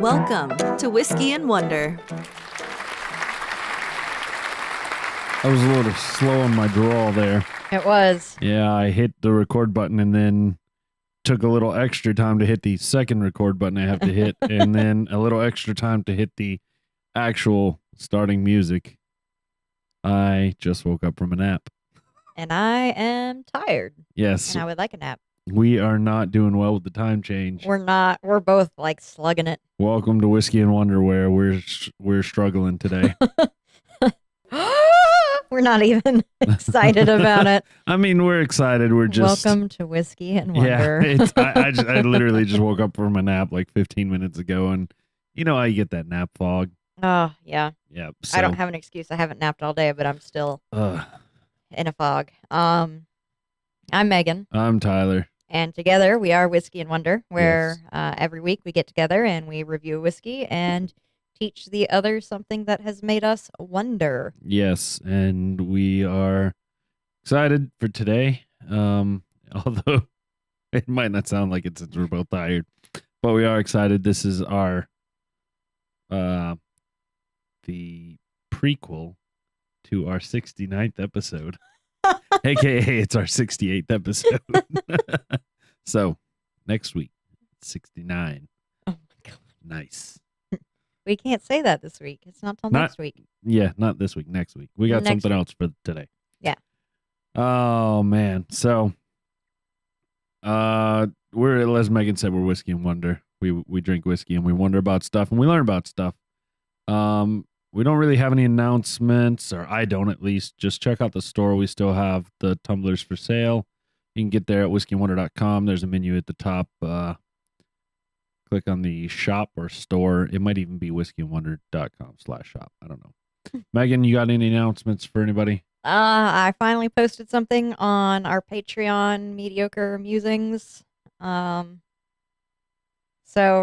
Welcome to Whiskey and Wonder. I was a little slow on my draw there. It was. Yeah, I hit the record button and then took a little extra time to hit the second record button I have to hit, and then a little extra time to hit the actual starting music. I just woke up from a nap. And I am tired. Yes, And I would like a nap. we are not doing well with the time change. We're not. We're both like slugging it. Welcome to Whiskey and Wonder, where we're struggling today. We're not even excited about it. I mean, we're excited. We're just Welcome to Whiskey and Wonder. Yeah, I literally just woke up from a nap like 15 minutes ago, and you know how you get that nap fog. Oh, yeah. Yeah, I don't have an excuse. I haven't napped all day, but I'm still in a fog. I'm Megan. I'm Tyler. And together we are Whiskey and Wonder, where every week we get together and we review a whiskey and teach the other something that has made us wonder. Yes, and we are excited for today. Although it might not sound like it since we're both tired, but we are excited. This is our the prequel to our 69th episode. AKA it's our 68th episode. So next week, 69. Oh my God. Nice. We can't say that this week. It's not till next week. Yeah, not this week, next week. We got something else for today. Yeah. Oh man. So we're, as Megan said, we're Whiskey and Wonder. We drink whiskey and we wonder about stuff and we learn about stuff. We don't really have any announcements, or I don't at least. Just check out the store. We still have the tumblers for sale. You can get there at whiskeyandwonder.com. There's a menu at the top. Click on the shop or store. It might even be whiskeyandwonder.com/shop. I don't know. Megan, you got any announcements for anybody? I finally posted something on our Patreon, Mediocre Musings. So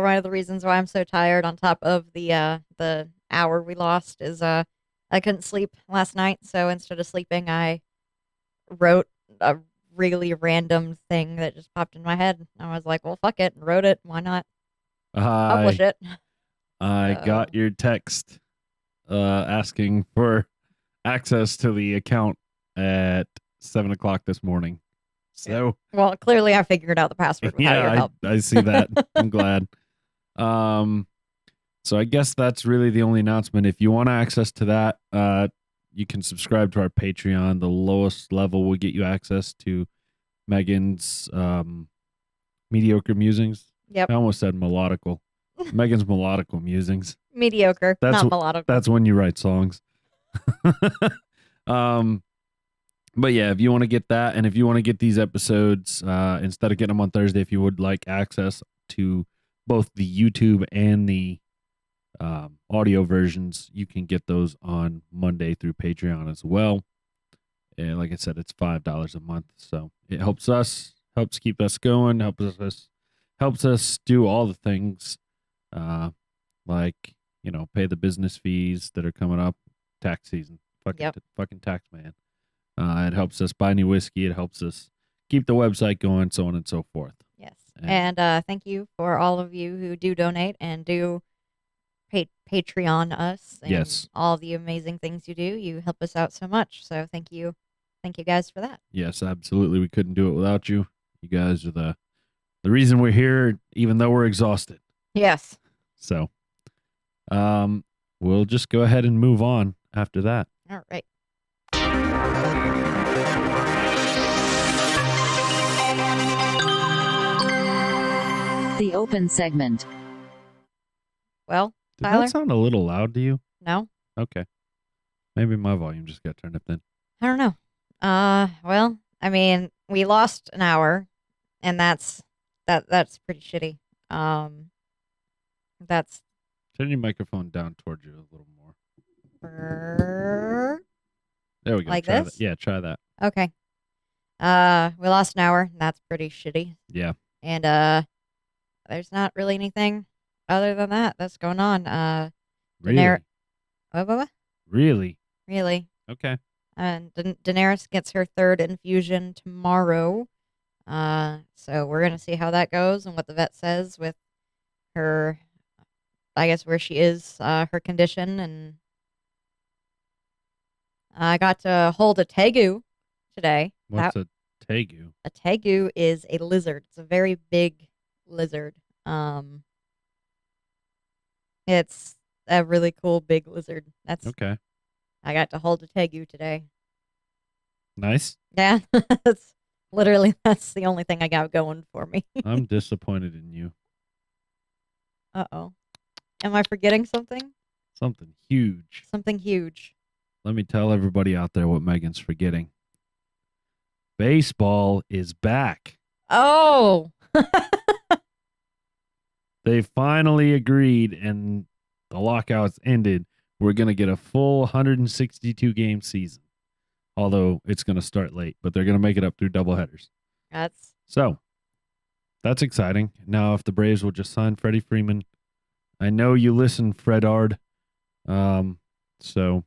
one of the reasons why I'm so tired, on top of the hour we lost, is I couldn't sleep last night. So instead of sleeping, I wrote a really random thing that just popped in my head. I was like, well, fuck it, and wrote it. Why not publish it? I got your text asking for access to the account at 7 o'clock this morning. So well, clearly I figured out the password without your help. I see that. I'm glad. So I guess that's really the only announcement. If you want access to that, you can subscribe to our Patreon. The lowest level will get you access to Megan's mediocre musings. Yep. I almost said melodical. Megan's melodical musings. Mediocre, not melodical. That's when you write songs. But yeah, if you want to get that, and if you want to get these episodes, instead of getting them on Thursday, if you would like access to both the YouTube and the audio versions, you can get those on Monday through Patreon as well. And like I said, it's $5 a month, so it helps us, helps keep us going, helps us do all the things, like, you know, pay the business fees that are coming up, tax season, fucking tax man. It helps us buy new whiskey. It helps us keep the website going, so on and so forth. Yes. And thank you for all of you who do donate and do Patreon us. And yes. All the amazing things you do. You help us out so much. So thank you. Thank you guys for that. Yes, absolutely. We couldn't do it without you. You guys are the reason we're here, even though we're exhausted. Yes. So, we'll just go ahead and move on after that. All right. The open segment. Well, Did Tyler? that sound a little loud to you? No. Okay. Maybe my volume just got turned up then. I don't know. Well, I mean, we lost an hour, and that's pretty shitty. That's Turn your microphone down towards you a little more. Brrr. There we go. Like try this? That. Yeah, try that. Okay. We lost an hour, and that's pretty shitty. Yeah. And there's not really anything other than that's going on. Really? What? Really? Really. Okay. And Daenerys gets her third infusion tomorrow. So we're going to see how that goes and what the vet says with her I guess where she is, her condition, and I got to hold a tegu today. What's a tegu? A tegu is a lizard. It's a very big lizard. Um, it's a really cool big lizard. Okay. I got to hold a tegu today. Nice. Yeah, that's the only thing I got going for me. I'm disappointed in you. Uh-oh. Am I forgetting something? Something huge. Something huge. Let me tell everybody out there what Megan's forgetting. Baseball is back. Oh, They finally agreed and the lockouts ended. We're going to get a full 162 game season. Although it's going to start late, but they're going to make it up through doubleheaders. that's So that's exciting. Now, if the Braves will just sign Freddie Freeman, I know you listen, Fredard. So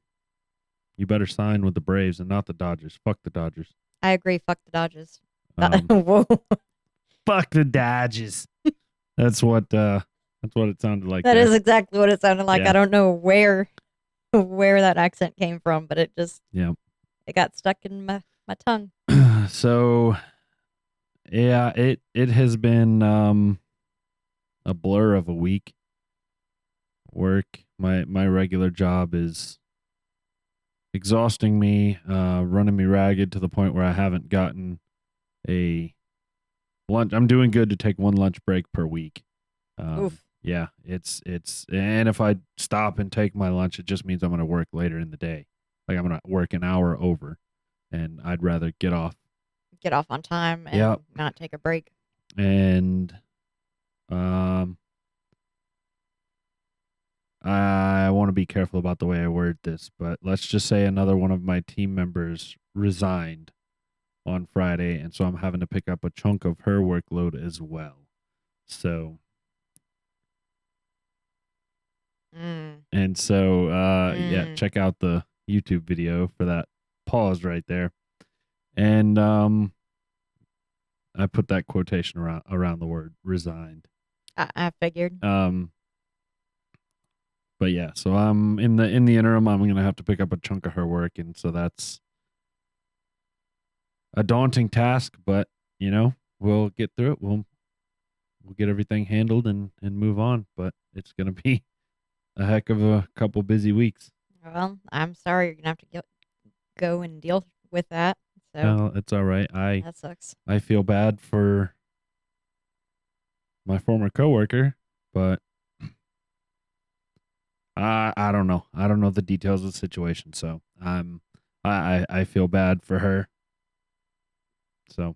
you better sign with the Braves and not the Dodgers. Fuck the Dodgers. I agree. Fuck the Dodgers. Um, Whoa. fuck the Dodgers. That's what it sounded like. That there. is exactly what it sounded like. Yeah. I don't know where that accent came from, but it just it got stuck in my tongue. So yeah, it has been a blur of a week. Work. My regular job is exhausting me, running me ragged to the point where I haven't gotten a lunch. I'm doing good to take one lunch break per week. Oof. Yeah, it's and if I stop and take my lunch, it just means I'm going to work later in the day. Like I'm going to work an hour over, and I'd rather get off. Get off on time and Yep. not take a break. And I want to be careful about the way I word this, but let's just say another one of my team members resigned on Friday, and so I'm having to pick up a chunk of her workload as well. So, and so, yeah, check out the YouTube video for that pause right there. And I put that quotation around the word resigned. I figured. But yeah, so I'm in the interim, I'm gonna have to pick up a chunk of her work, and so that's a daunting task. But we'll get through it. We'll get everything handled and move on. But it's gonna be a heck of a couple busy weeks. Well, I'm sorry you're gonna have to go and deal with that. So No, it's all right. that sucks. I feel bad for my former coworker, but I don't know. I don't know the details of the situation, so I feel bad for her. So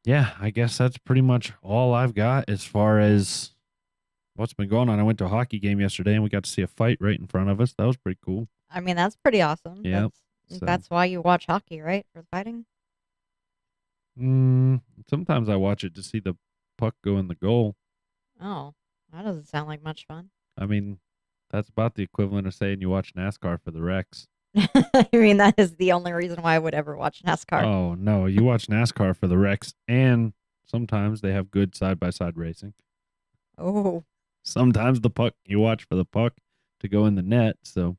yeah, I guess that's pretty much all I've got as far as what's been going on. I went to a hockey game yesterday and we got to see a fight right in front of us. That was pretty cool. I mean, that's pretty awesome. Yeah. That's why you watch hockey, right? For the fighting? Sometimes I watch it to see the puck go in the goal. Oh, that doesn't sound like much fun. I mean, that's about the equivalent of saying you watch NASCAR for the wrecks. I mean, that is the only reason why I would ever watch NASCAR. Oh, no. You watch NASCAR for the wrecks, and sometimes they have good side-by-side racing. Oh. Sometimes the puck, you watch for the puck to go in the net. So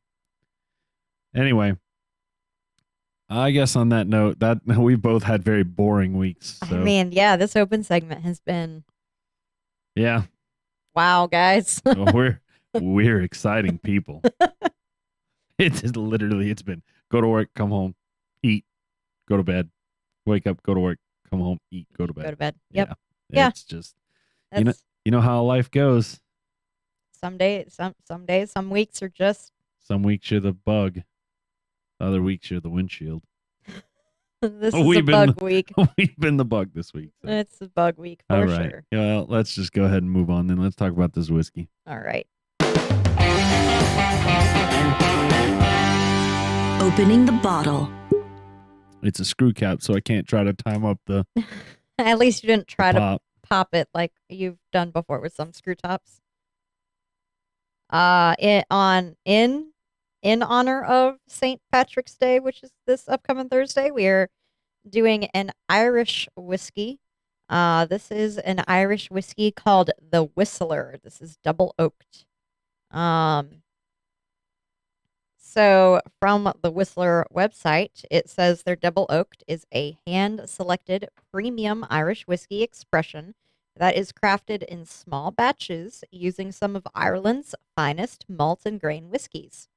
anyway, I guess on that note, that we both had very boring weeks. So. I mean, yeah, this open segment has been. Yeah. Wow, guys. we're exciting people. It's been go to work, come home, eat, go to bed, wake up, go to work, come home, eat, go to bed. Go to bed. Yep. Yeah. It's just you know how life goes. Some days, some weeks are just. Some weeks you're the bug. Other weeks you're the windshield. This is a bug week. We've been the bug this week. So. It's a bug week for All right. sure. Yeah, well, let's just go ahead and move on then. Let's talk about this whiskey. All right. Opening the bottle. It's a screw cap, so I can't try to time up the At least you didn't try to pop. pop it like you've done before with some screw tops. In honor of St. Patrick's Day, which is this upcoming Thursday, we are doing an Irish whiskey. This is an Irish whiskey called the Whistler. This is double oaked. So from the Whistler website, it says their double oaked is a hand-selected premium Irish whiskey expression that is crafted in small batches using some of Ireland's finest malt and grain whiskeys.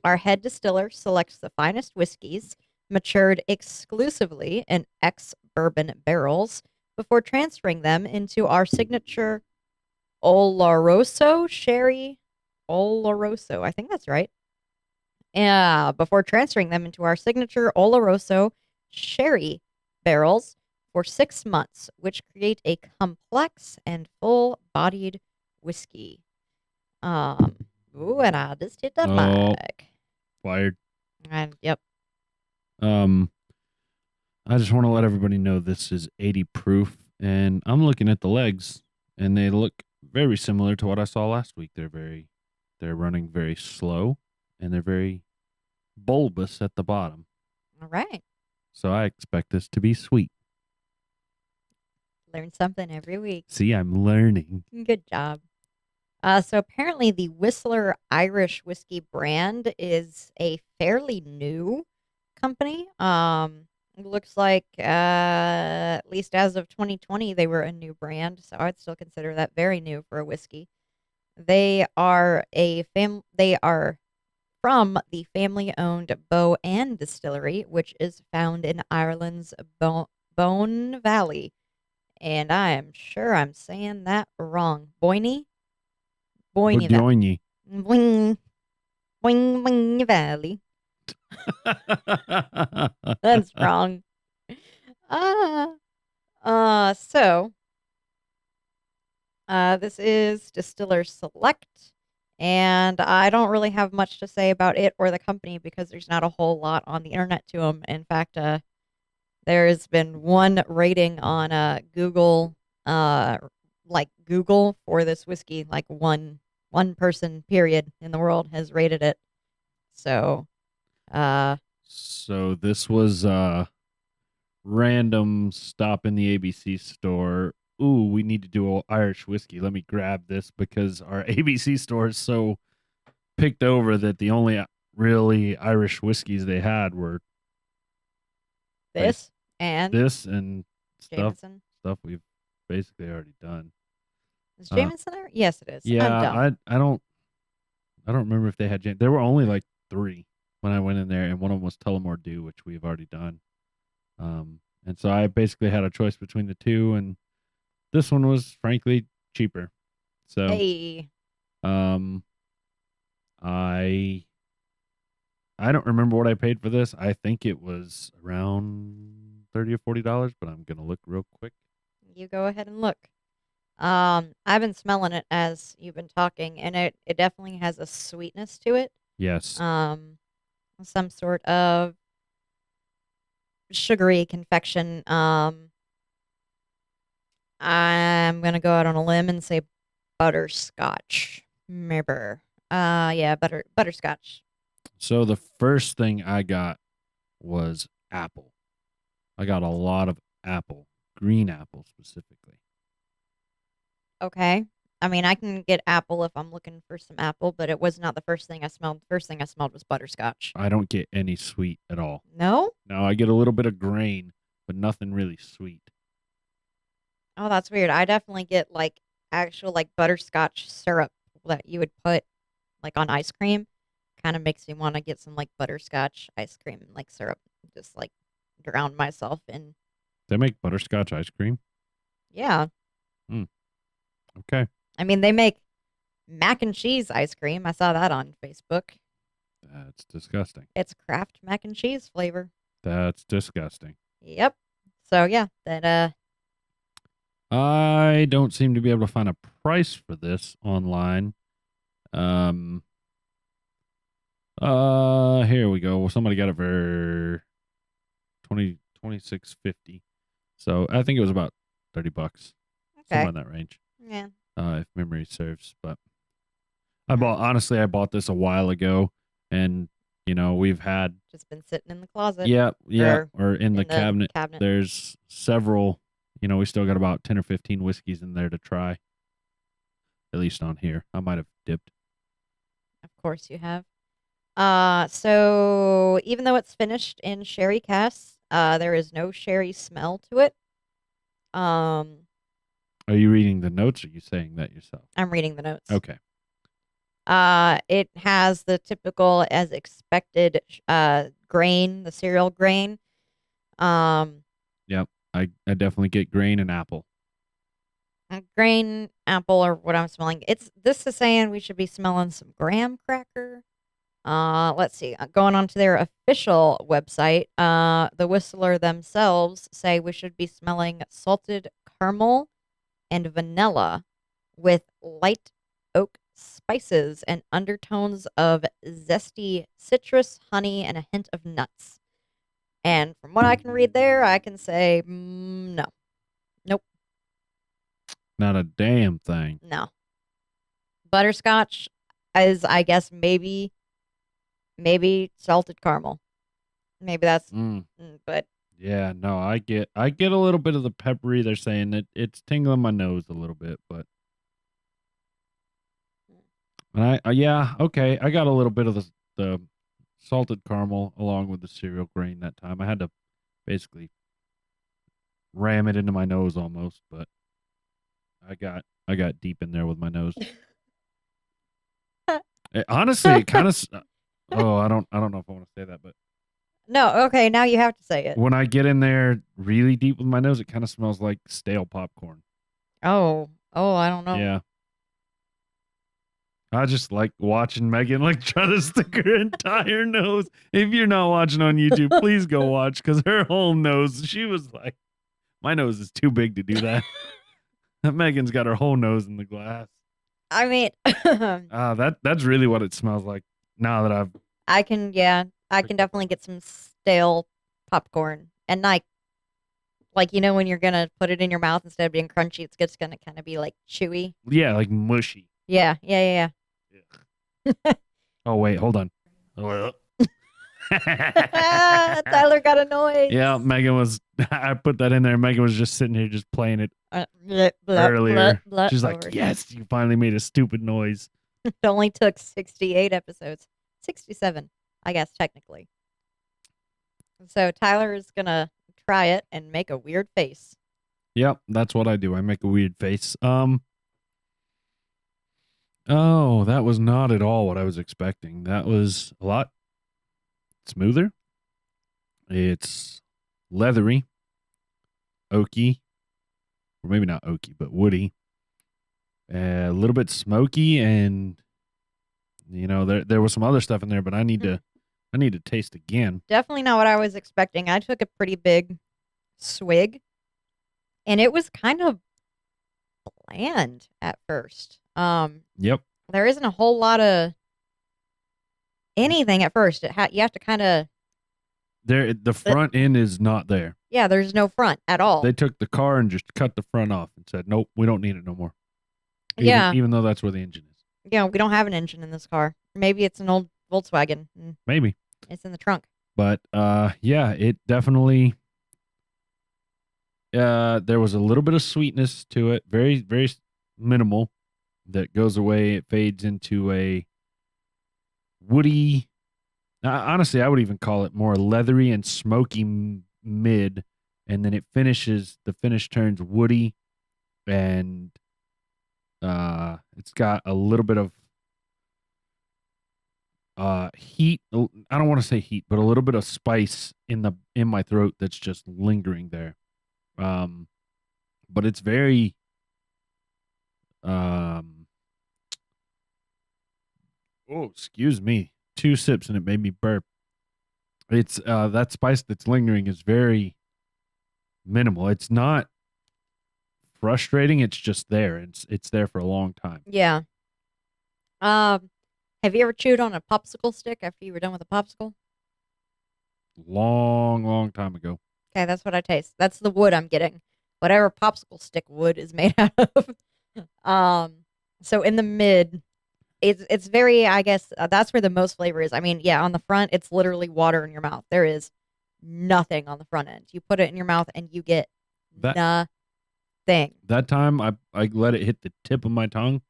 Our head distiller selects the finest whiskeys matured exclusively in ex-bourbon barrels before transferring them into our signature Oloroso sherry. Oloroso, I think that's right. Before transferring them into our signature Oloroso sherry barrels for 6 months, which create a complex and full-bodied whiskey. Ooh, and I just hit the Oh. mic. Wired. And yep. I just want to let everybody know this is 80 proof, and I'm looking at the legs, and they look very similar to what I saw last week. They're running very slow, and they're very bulbous at the bottom. All right. So I expect this to be sweet. Learn something every week. See, I'm learning. Good job. So apparently the Whistler Irish whiskey brand is a fairly new company. It looks like at least as of 2020 they were a new brand, so I'd still consider that very new for a whiskey. They are they are from the family-owned Boann Distillery, which is found in Ireland's Boyne Valley. And I am sure I'm saying that wrong. Boyne Valley. Bourgogne. Boing, boing, boing Valley. That's wrong. So this is Distiller Select, and I don't really have much to say about it or the company because there's not a whole lot on the internet to them. In fact, there's been one rating on Google, like Google for this whiskey, like one person period in the world has rated it. So, So this was random stop in the ABC store. Ooh, we need to do an Irish whiskey. Let me grab this because our ABC store is so picked over that the only really Irish whiskeys they had were this and this and Jameson. stuff we've basically already done. Is Jameson there? Yes, it is. Yeah, I'm dumb. I don't remember if they had There were only like 3 when I went in there, and one of them was Tullamore Dew, which we've already done. And so I basically had a choice between the 2, and this one was frankly cheaper. So, Hey, I don't remember what I paid for this. I think it was around $30 or $40, but I'm gonna look real quick. you go ahead and look. I've been smelling it as you've been talking, and it definitely has a sweetness to it. Yes. Some sort of sugary confection. I'm gonna go out on a limb and say butterscotch. Maybe. Yeah, butterscotch. So the first thing I got was apple. I got a lot of apple, green apple specifically. Okay. I mean, I can get apple if I'm looking for some apple, but it was not the first thing I smelled. The first thing I smelled was butterscotch. I don't get any sweet at all. No? No, I get a little bit of grain, but nothing really sweet. Oh, that's weird. I definitely get like actual like butterscotch syrup that you would put like on ice cream. Kind of makes me want to get some like butterscotch ice cream like syrup. Just like drown myself in. They make butterscotch ice cream? Yeah. Okay. I mean, they make mac and cheese ice cream. I saw that on Facebook. That's disgusting. It's Kraft mac and cheese flavor. That's disgusting. Yep. So yeah, that I don't seem to be able to find a price for this online. Here we go. Well, somebody got it for $26.50. So I think it was about $30, okay. somewhere in that range. Yeah. If memory serves. But I bought this a while ago, and we've had Just been sitting in the closet. or in the cabinet. There's several we still got about 10 or 15 whiskeys in there to try. At least on here. I might have dipped. Of course you have. So even though it's finished in sherry casks, there is no sherry smell to it. Um, Are you reading the notes or are you saying that yourself? I'm reading the notes. Okay. It has the typical as expected grain, the cereal grain. Yep. I definitely get grain and apple. Grain, apple, or what I'm smelling. This is saying we should be smelling some graham cracker. Let's see. Going on to their official website, the Whistler themselves say we should be smelling salted caramel and vanilla with light oak spices and undertones of zesty citrus, honey, and a hint of nuts. And from what I can read there, I can say no. Nope. Not a damn thing. No. Butterscotch is, I guess, maybe salted caramel. Maybe that's, but Yeah, no, I get a little bit of the peppery. They're saying that it's tingling my nose a little bit, but and yeah, okay, I got a little bit of the salted caramel along with the cereal grain that time. I had to basically ram it into my nose almost, but I got deep in there with my nose. Honestly, it kind of. Oh, I don't know if I want to say that, but no. Okay, now you have to say it. when I get in there really deep with my nose, it kind of smells like stale popcorn. Oh, I don't know. Yeah. I just like watching Megan like try to stick her entire nose. If you're not watching on YouTube, please go watch because her whole nose, she was like, my nose is too big to do that. Megan's got her whole nose in the glass. I mean, that's really what it smells like now that I've. I can definitely get some stale popcorn, and like when you're gonna put it in your mouth instead of being crunchy, it's just gonna kind of be like chewy. Yeah, like mushy. Yeah. Oh wait, hold on. Tyler got a noise. Yeah, Megan was. I put that in there. Megan was just sitting here, just playing it Blah, earlier. blah, She's blah, like, over. "Yes, you finally made a stupid noise." It only took 68 episodes, 67, I guess technically. So Tyler is gonna try it and make a weird face. Yep, that's what I do. I make a weird face. Oh, that was not at all what I was expecting. That was a lot smoother. It's leathery, oaky, or maybe not oaky, but woody. A little bit smoky, and there was some other stuff in there, but I need to taste again. Definitely not what I was expecting. I took a pretty big swig, and it was kind of bland at first. Yep. There isn't a whole lot of anything at first. You have to kind of. The front end is not there. Yeah, there's no front at all. They took the car and just cut the front off and said, "Nope, we don't need it no more." Even though that's where the engine is. Yeah, we don't have an engine in this car. Maybe it's an old Volkswagen. Maybe. It's in the trunk. But yeah, it definitely there was a little bit of sweetness to it, very very minimal, that goes away. It fades into a woody. Honestly, I would even call it more leathery and smoky mid, and then the finish turns woody, and it's got a little bit of heat. I don't want to say heat, but a little bit of spice in my throat that's just lingering there. But it's very oh, excuse me. 2 sips and it made me burp. It's that spice that's lingering is very minimal. It's not frustrating, it's just there. It's there for a long time. Yeah. Have you ever chewed on a popsicle stick after you were done with a popsicle? Long time ago. Okay, that's what I taste. That's the wood I'm getting. Whatever popsicle stick wood is made out of. So in the mid, it's very, I guess, that's where the most flavor is. I mean, yeah, on the front, it's literally water in your mouth. There is nothing on the front end. You put it in your mouth and you get nothing. thing. That time I let it hit the tip of my tongue,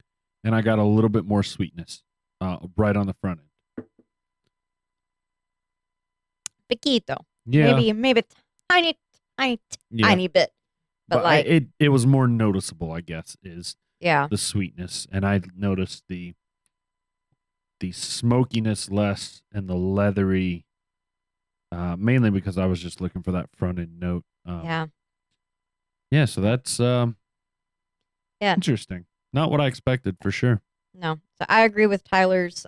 and I got a little bit more sweetness right on the front end. Piquito. Yeah, Maybe tiny, tiny, yeah. tiny bit. But like, it was more noticeable, I guess, is yeah. the sweetness, and I noticed the smokiness less and the leathery, mainly because I was just looking for that front end note. Yeah. Yeah. So that's Yeah. interesting. Not what I expected for sure. No. So I agree with Tyler's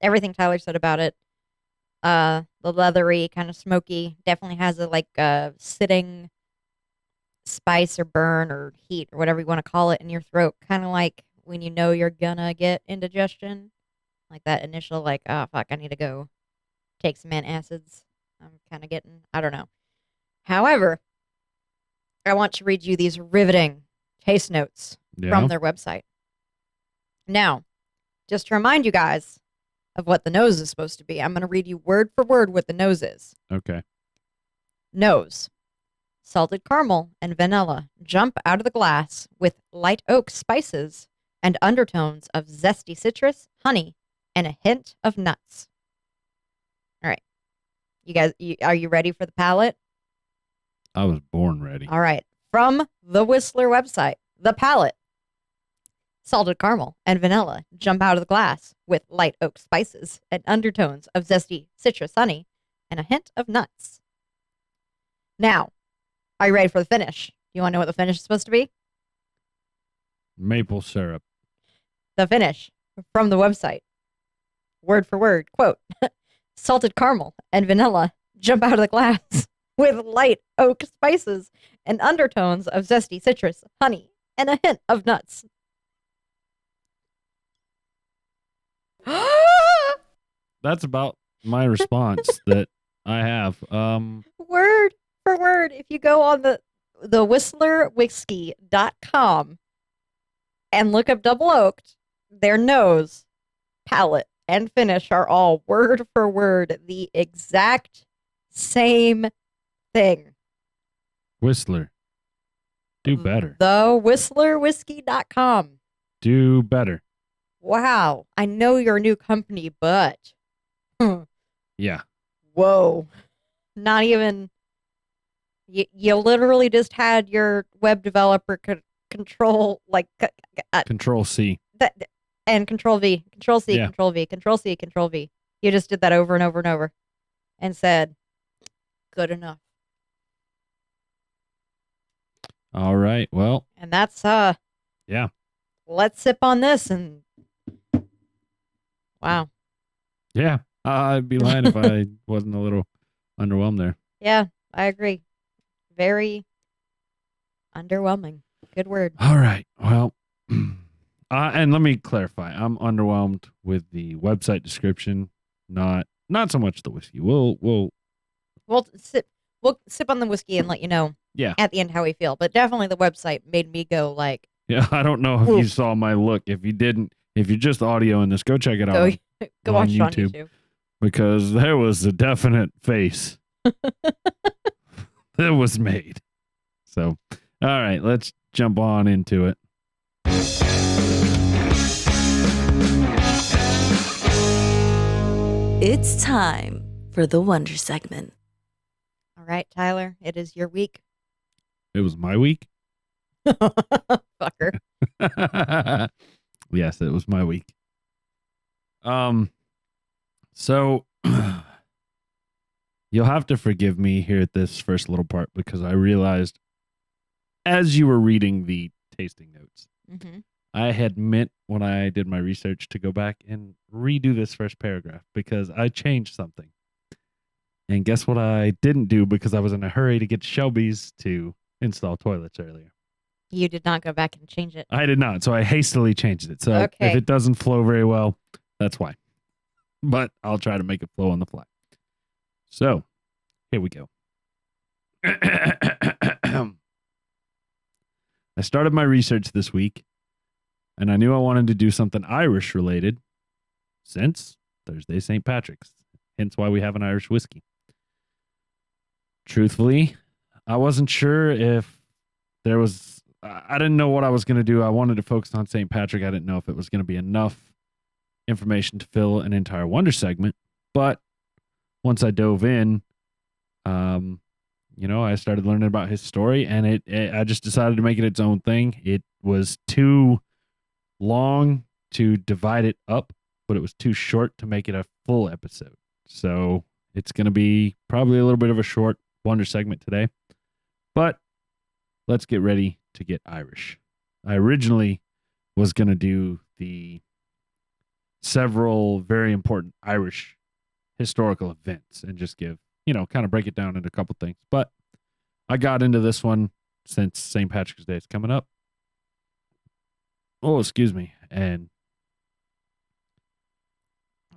everything Tyler said about it. The leathery, kind of smoky, definitely has a like sitting spice or burn or heat or whatever you want to call it in your throat, kind of like when you know you're gonna get indigestion, like that initial like, oh fuck, I need to go take some antacids. I'm kind of getting, I don't know. However, I want to read you these riveting taste notes Yeah. from their website. Now, just to remind you guys of what the nose is supposed to be, I'm going to read you word for word what the nose is. Okay. Nose. Salted caramel and vanilla jump out of the glass with light oak spices and undertones of zesty citrus, honey, and a hint of nuts. All right. You guys, are you ready for the palate? I was born ready. All right. From the Whistler website, the palate. Salted caramel and vanilla jump out of the glass with light oak spices and undertones of zesty citrus, honey, and a hint of nuts. Now, are you ready for the finish? You want to know what the finish is supposed to be? Maple syrup. The finish from the website. Word for word, quote, salted caramel and vanilla jump out of the glass with light oak spices and undertones of zesty citrus, honey, and a hint of nuts. That's about my response that I have. Word for word. If you go on the whistlerwhiskey.com and look up double oaked, their nose, palate, and finish are all word for word the exact same thing. Whistler. Do better. The whistlerwhiskey.com. Do better. Wow. I know you're a new company, but Yeah. whoa. Not even. You literally just had your web developer control, like, Control C. and Control V, Control C, Yeah. Control V, Control C, Control V. You just did that over and over and over and said, good enough. All right. Well, And that's, yeah. let's sip on this and, wow. Yeah. I'd be lying if I wasn't a little underwhelmed there. Yeah, I agree. Very underwhelming. Good word. All right. Well, and let me clarify. I'm underwhelmed with the website description, not so much the whiskey. We'll Sip on the whiskey and let you know yeah. at the end how we feel. But definitely the website made me go like, Yeah, I don't know if you oof. saw my look. If you didn't, if you're just audio in this, go check it out Go on watch it on YouTube. YouTube. Because there was a definite face that was made. So, all right, let's jump on into it. It's time for the Wonder segment. All right, Tyler, it is your week. It was my week. Fucker. Yes, it was my week. So you'll have to forgive me here at this first little part because I realized as you were reading the tasting notes, Mm-hmm. I had meant when I did my research to go back and redo this first paragraph because I changed something. And guess what I didn't do because I was in a hurry to get Shelby's to install toilets earlier. You did not go back and change it. I did not, so I hastily changed it. So Okay. if it doesn't flow very well, that's why. But I'll try to make it flow on the fly. So here we go. I started my research this week, and I knew I wanted to do something Irish related since Thursday St. Patrick's, hence why we have an Irish whiskey. Truthfully, I wasn't sure if there was I didn't know what I was going to do. I wanted to focus on St. Patrick. I didn't know if it was going to be enough information to fill an entire Wonder segment. But once I dove in, I started learning about his story, and I just decided to make it its own thing. It was too long to divide it up, but it was too short to make it a full episode. So it's going to be probably a little bit of a short Wonder segment today. But let's get ready to get Irish. I originally was going to do the several very important Irish historical events and just give, kind of break it down into a couple things. But I got into this one since St. Patrick's Day is coming up. Oh, excuse me. And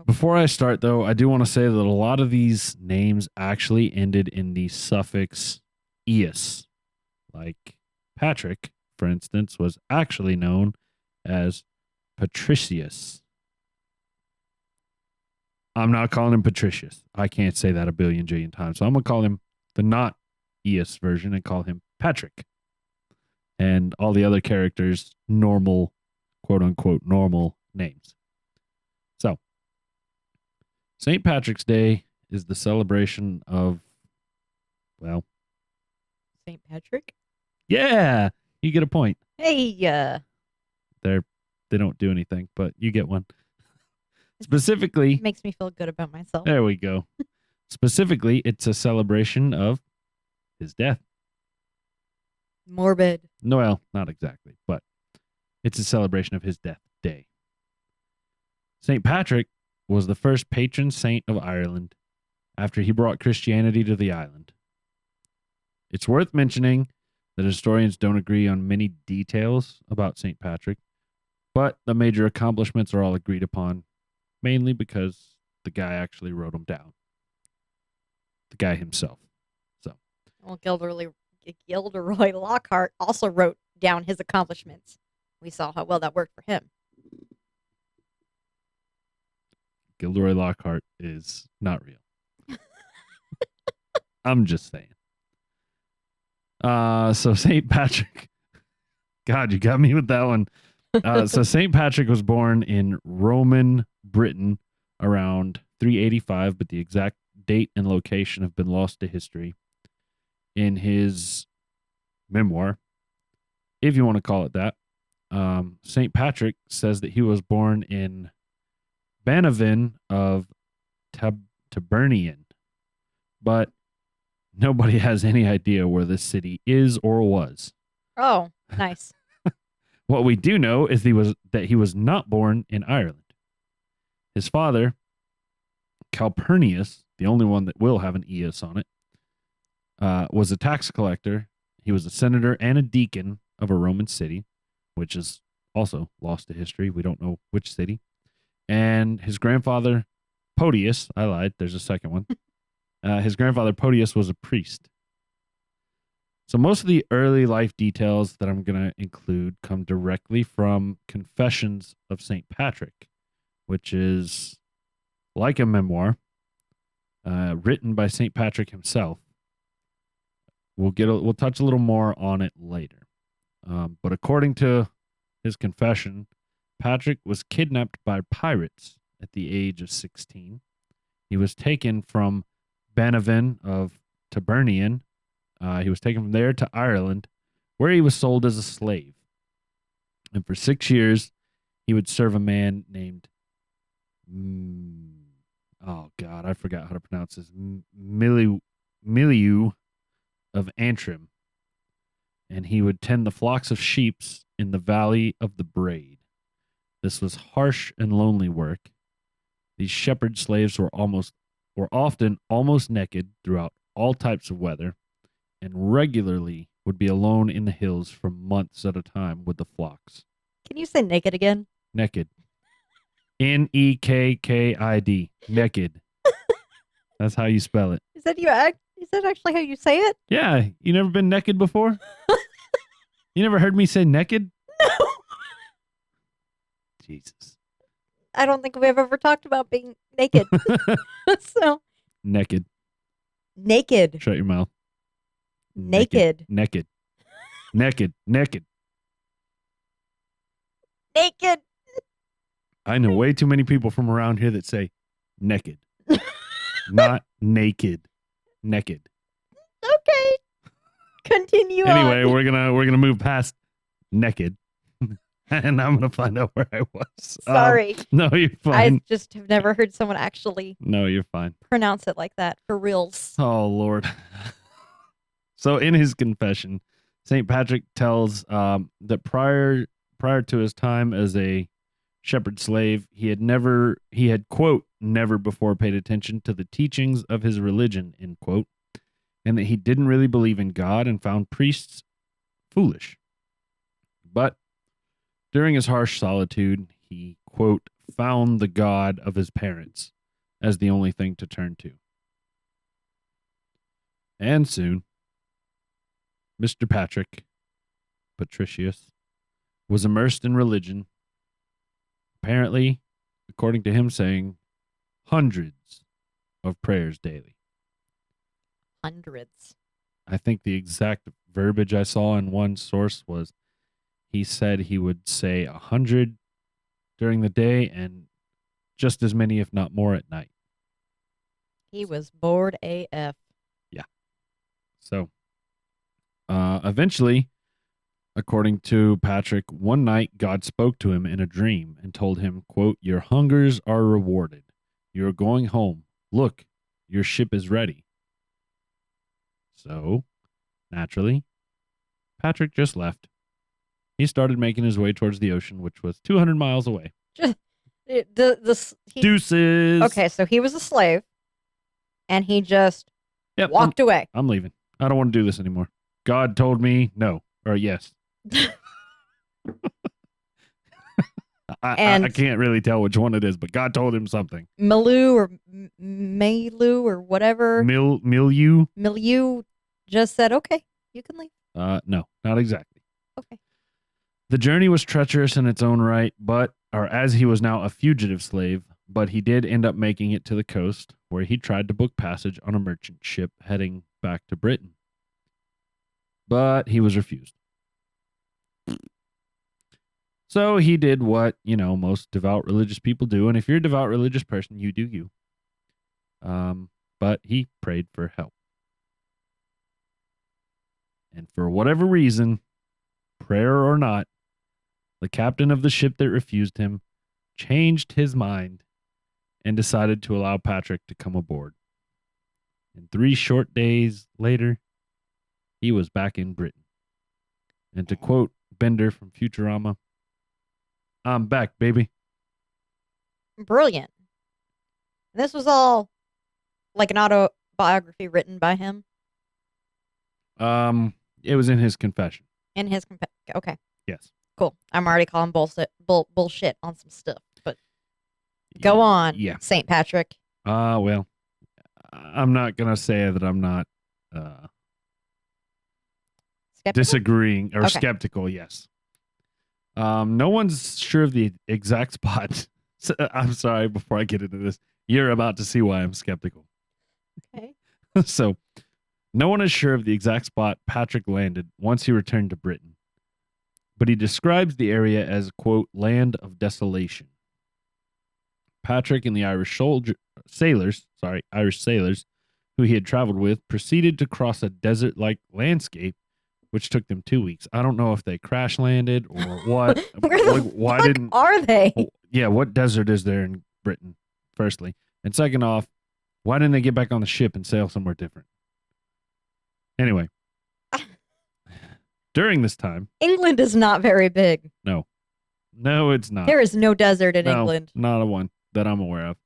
before I start, though, I do want to say that a lot of these names actually ended in the suffix "ius." Like Patrick, for instance, was actually known as Patricius. I'm not calling him Patricius. I can't say that a billion jillion times. So I'm going to call him the not "ius" version and call him Patrick. And all the other characters, normal, quote unquote, normal names. So, St. Patrick's Day is the celebration of, well, St. Patrick? yeah, you get a point. Hey, They don't do anything, but you get one. Specifically, it makes me feel good about myself. there we go. Specifically, it's a celebration of his death. Morbid. No, well, not exactly, but it's a celebration of his death day. St. Patrick was the first patron saint of Ireland after he brought Christianity to the island. It's worth mentioning that historians don't agree on many details about St. Patrick, but the major accomplishments are all agreed upon, mainly because the guy actually wrote them down. The guy himself. So, Well, Gilderoy Lockhart also wrote down his accomplishments. We saw how well that worked for him. Gilderoy Lockhart is not real. I'm just saying. So St. Patrick. God, you got me with that one. So St. Patrick was born in Roman Britain around 385, but the exact date and location have been lost to history. In his memoir, if you want to call it that, St. Patrick says that he was born in Banavin of Tabernian, but nobody has any idea where this city is or was. Oh, nice. What we do know is that he was not born in Ireland. His father, Calpurnius, the only one that will have an "ius" on it, was a tax collector. He was a senator and a deacon of a Roman city, which is also lost to history. We don't know which city. And his grandfather, Podius, I lied, there's a second one. His grandfather, Podius, was a priest. So most of the early life details that I'm going to include come directly from Confessions of St. Patrick, which is like a memoir written by St. Patrick himself. We'll touch a little more on it later. But according to his confession, Patrick was kidnapped by pirates at the age of 16. He was taken from Banavin of Tabernian. He was taken from there to Ireland, where he was sold as a slave. And for 6 years, he would serve a man named, oh God, I forgot how to pronounce this, Milieu of Antrim. And he would tend the flocks of sheep in the valley of the Braid. This was harsh and lonely work. These shepherd slaves were often almost naked throughout all types of weather, and regularly would be alone in the hills for months at a time with the flocks. Can you say naked again? Naked. Nekkid. Naked. That's how you spell it. Is that actually how you say it? Yeah. You never been naked before? You never heard me say naked? No. Jesus. I don't think we've ever talked about being naked. So Naked. naked. Shut your mouth. Naked. Naked. Naked. Naked. Naked. I know way too many people from around here that say naked. Not naked. Naked. Okay. Continue Anyway, on. we're gonna move past naked. And I'm gonna find out where I was. Sorry. No, you're I fine. just have never heard someone actually No, you're fine. pronounce it like that for reals. Oh Lord. So in his confession, St. Patrick tells that prior to his time as a shepherd slave, he had quote never before paid attention to the teachings of his religion, end quote, and that he didn't really believe in God and found priests foolish. But during his harsh solitude, he quote found the God of his parents as the only thing to turn to. And soon, Mr. Patricius, was immersed in religion, apparently, according to him, saying hundreds of prayers daily. Hundreds. I think the exact verbiage I saw in one source was he said he would say 100 during the day and just as many, if not more, at night. He was bored AF. So, eventually, according to Patrick, one night God spoke to him in a dream and told him, quote, "Your hungers are rewarded. You are going home. Look, your ship is ready." So, naturally, Patrick just left. He started making his way towards the ocean, which was 200 miles away. Deuces. Okay, so he was a slave, and he just Yep, walked away. I'm leaving. I don't want to do this anymore. God told me no, or yes. I can't really tell which one it is, but God told him something. Milieu or Melu or whatever. Milieu? Milieu just said, okay, you can leave. No, not exactly. Okay. The journey was treacherous in its own right, as he was now a fugitive slave, but he did end up making it to the coast, where he tried to book passage on a merchant ship heading back to Britain. But he was refused. So he did what, most devout religious people do. And if you're a devout religious person, you do you. But he prayed for help. And for whatever reason, prayer or not, the captain of the ship that refused him changed his mind and decided to allow Patrick to come aboard. And 3 short days later, he was back in Britain. And to quote Bender from Futurama, "I'm back, baby." Brilliant. This was all like an autobiography written by him It was in his confession. in his okay, Yes. cool. I'm already calling bullshit on some stuff, but go on. Yeah. St. Patrick. Well, I'm not gonna say that I'm not Skeptical? disagreeing or Okay. skeptical. Yes. No one's sure of the exact spot. So, I'm sorry. Before I get into this, you're about to see why I'm skeptical. Okay. So, no one is sure of the exact spot Patrick landed once he returned to Britain, but he describes the area as, quote, land of desolation. Patrick and the Irish sailors who he had traveled with proceeded to cross a desert-like landscape, which took them 2 weeks. I don't know if they crash landed or what. Where the Why fuck didn't? are they? Yeah, what desert is there in Britain? Firstly, and second off, why didn't they get back on the ship and sail somewhere different? Anyway, during this time, England is not very big. no, it's not. There is no desert in No, England. not a one that I'm aware of.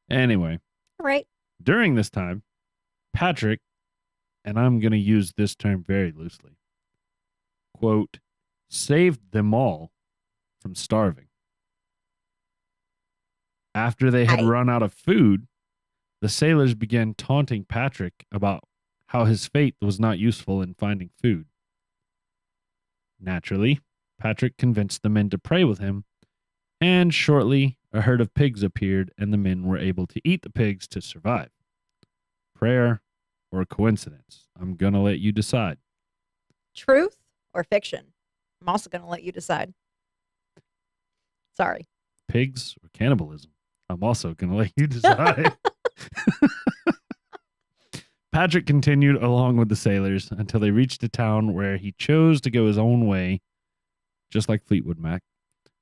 Anyway, All right. during this time, Patrick, and I'm going to use this term very loosely, quote, saved them all from starving. After they had run out of food, the sailors began taunting Patrick about how his faith was not useful in finding food. Naturally, Patrick convinced the men to pray with him, and shortly a herd of pigs appeared and the men were able to eat the pigs to survive. Prayer or coincidence? I'm going to let you decide. Truth or fiction? I'm also going to let you decide. Sorry. Pigs or cannibalism? I'm also going to let you decide. Patrick continued along with the sailors until they reached a town where he chose to go his own way, just like Fleetwood Mac,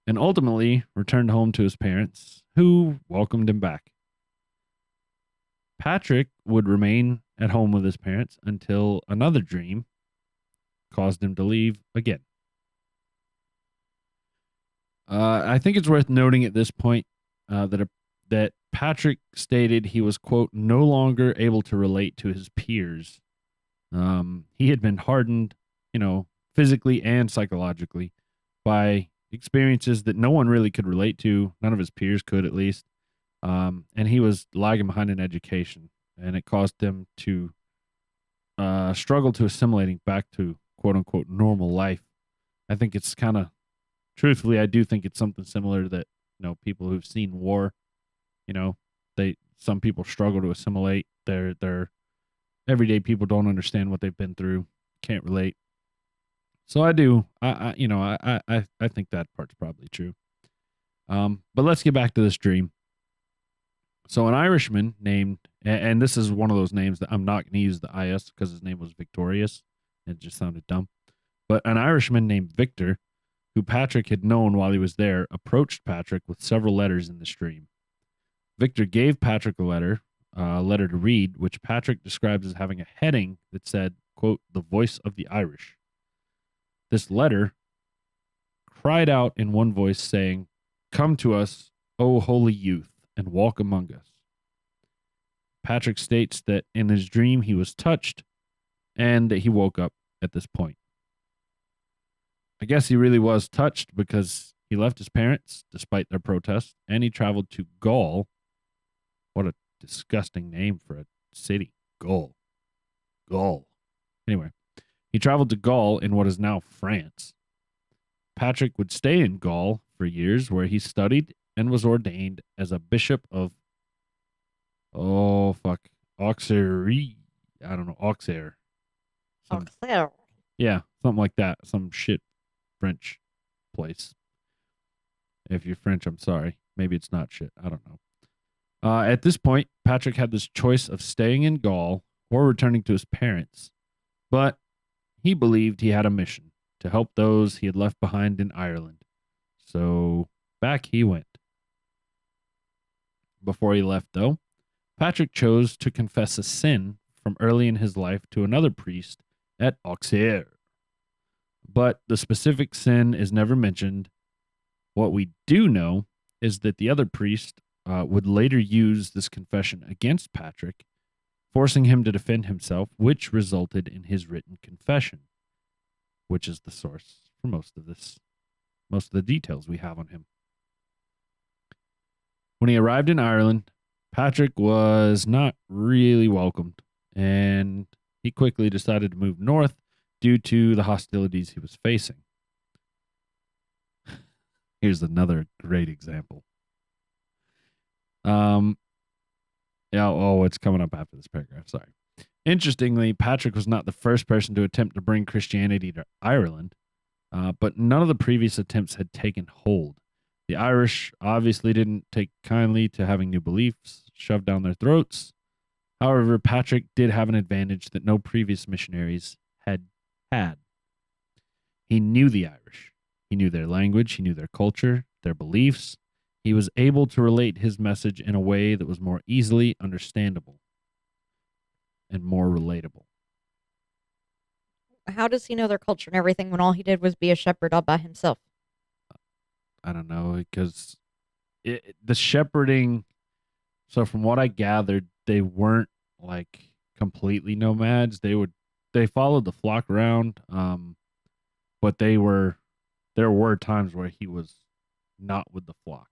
and ultimately returned home to his parents, who welcomed him back. Patrick would remain at home with his parents until another dream caused him to leave again. I think it's worth noting at this point that Patrick stated he was, quote, no longer able to relate to his peers. He had been hardened, physically and psychologically by experiences that no one really could relate to. None of his peers could, at least. And he was lagging behind in education, and it caused him to struggle to assimilating back to, quote unquote, normal life. I think it's kind of, truthfully, I do think it's something similar that, people who've seen war, some people struggle to assimilate. Their everyday people don't understand what they've been through, can't relate. So I do. I think that part's probably true. But let's get back to this dream. So an Irishman named, and this is one of those names that I'm not going to use the IS because his name was Victorious. It just sounded dumb. But an Irishman named Victor, who Patrick had known while he was there, approached Patrick with several letters in the stream. Victor gave Patrick a letter to read, which Patrick describes as having a heading that said, quote, the voice of the Irish. This letter cried out in one voice saying, come to us, O holy youth, and walk among us. Patrick states that in his dream he was touched and that he woke up at this point. I guess he really was touched because he left his parents despite their protest, and he traveled to Gaul. What a disgusting name for a city. Gaul. Anyway, he traveled to Gaul in what is now France. Patrick would stay in Gaul for years, where he studied and was ordained as a bishop of Auxerre. I don't know, Auxerre. Auxerre. Yeah, something like that. Some shit French place. If you're French, I'm sorry. Maybe it's not shit. I don't know. At this point, Patrick had this choice of staying in Gaul or returning to his parents, but he believed he had a mission to help those he had left behind in Ireland. So back he went. Before he left, though, Patrick chose to confess a sin from early in his life to another priest at Auxerre. But the specific sin is never mentioned. What we do know is that the other priest would later use this confession against Patrick, forcing him to defend himself, which resulted in his written confession, which is the source for most of the details we have on him. When he arrived in Ireland, Patrick was not really welcomed, and he quickly decided to move north due to the hostilities he was facing. Here's another great example. It's coming up after this paragraph. Sorry. Interestingly, Patrick was not the first person to attempt to bring Christianity to Ireland, but none of the previous attempts had taken hold. The Irish obviously didn't take kindly to having new beliefs shoved down their throats. However, Patrick did have an advantage that no previous missionaries had. He knew the Irish. He knew their language. He knew their culture, their beliefs. He was able to relate his message in a way that was more easily understandable and more relatable. How does he know their culture and everything when all he did was be a shepherd all by himself? I don't know, because the shepherding, so from what I gathered, they weren't like completely nomads. They followed the flock around, but there were times where he was not with the flock.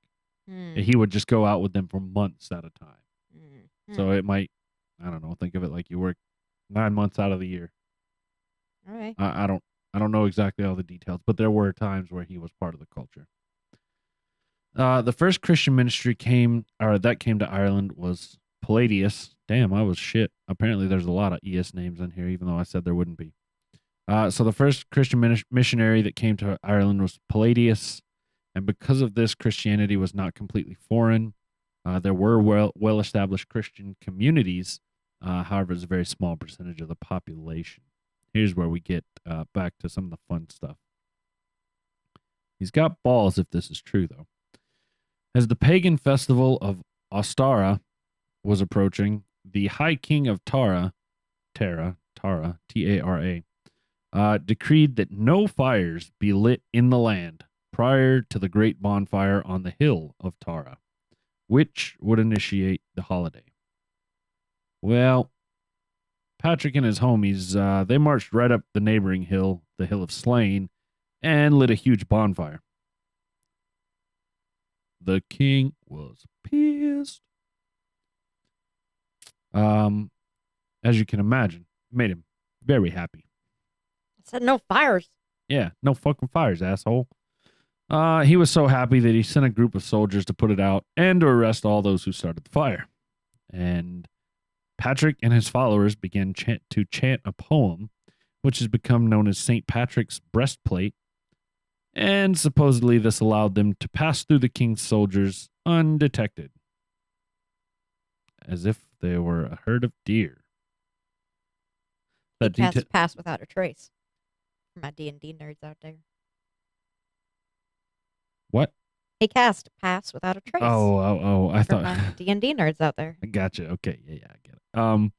He would just go out with them for months at a time. So it might, I don't know, think of it like you work 9 months out of the year. All right. I don't know exactly all the details, but there were times where he was part of the culture. The first Christian ministry that came to Ireland was Palladius. Damn, I was shit. Apparently there's a lot of ES names on here, even though I said there wouldn't be. So the first Christian missionary that came to Ireland was Palladius, And because of this, Christianity was not completely foreign. There were well-established Christian communities. However, it's a very small percentage of the population. Here's where we get back to some of the fun stuff. He's got balls if this is true, though. As the pagan festival of Ostara was approaching, the High King of Tara, T-A-R-A, decreed that no fires be lit in the land prior to the great bonfire on the hill of Tara, which would initiate the holiday. Well, Patrick and his homies, they marched right up the neighboring hill, the Hill of Slain, and lit a huge bonfire. The king was pissed. As you can imagine, made him very happy. I said no fires. Yeah, no fucking fires, asshole. He was so happy that he sent a group of soldiers to put it out and to arrest all those who started the fire. And Patrick and his followers began to chant a poem, which has become known as St. Patrick's breastplate. And supposedly this allowed them to pass through the king's soldiers undetected, as if they were a herd of deer. He cast pass without a trace. For my D&D nerds out there. What? He cast pass without a trace. Oh! I for thought my D&D nerds out there. I gotcha. Okay, yeah, I get it.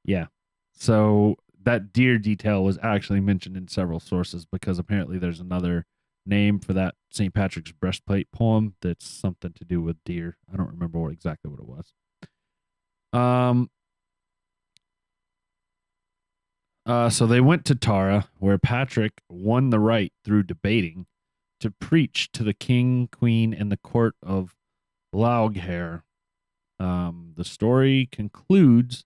Yeah. So that deer detail was actually mentioned in several sources because apparently there's another name for that St. Patrick's breastplate poem that's something to do with deer. I don't remember exactly what it was. So they went to Tara, where Patrick won the right through debating to preach to the king, queen, and the court of Laughaire. The story concludes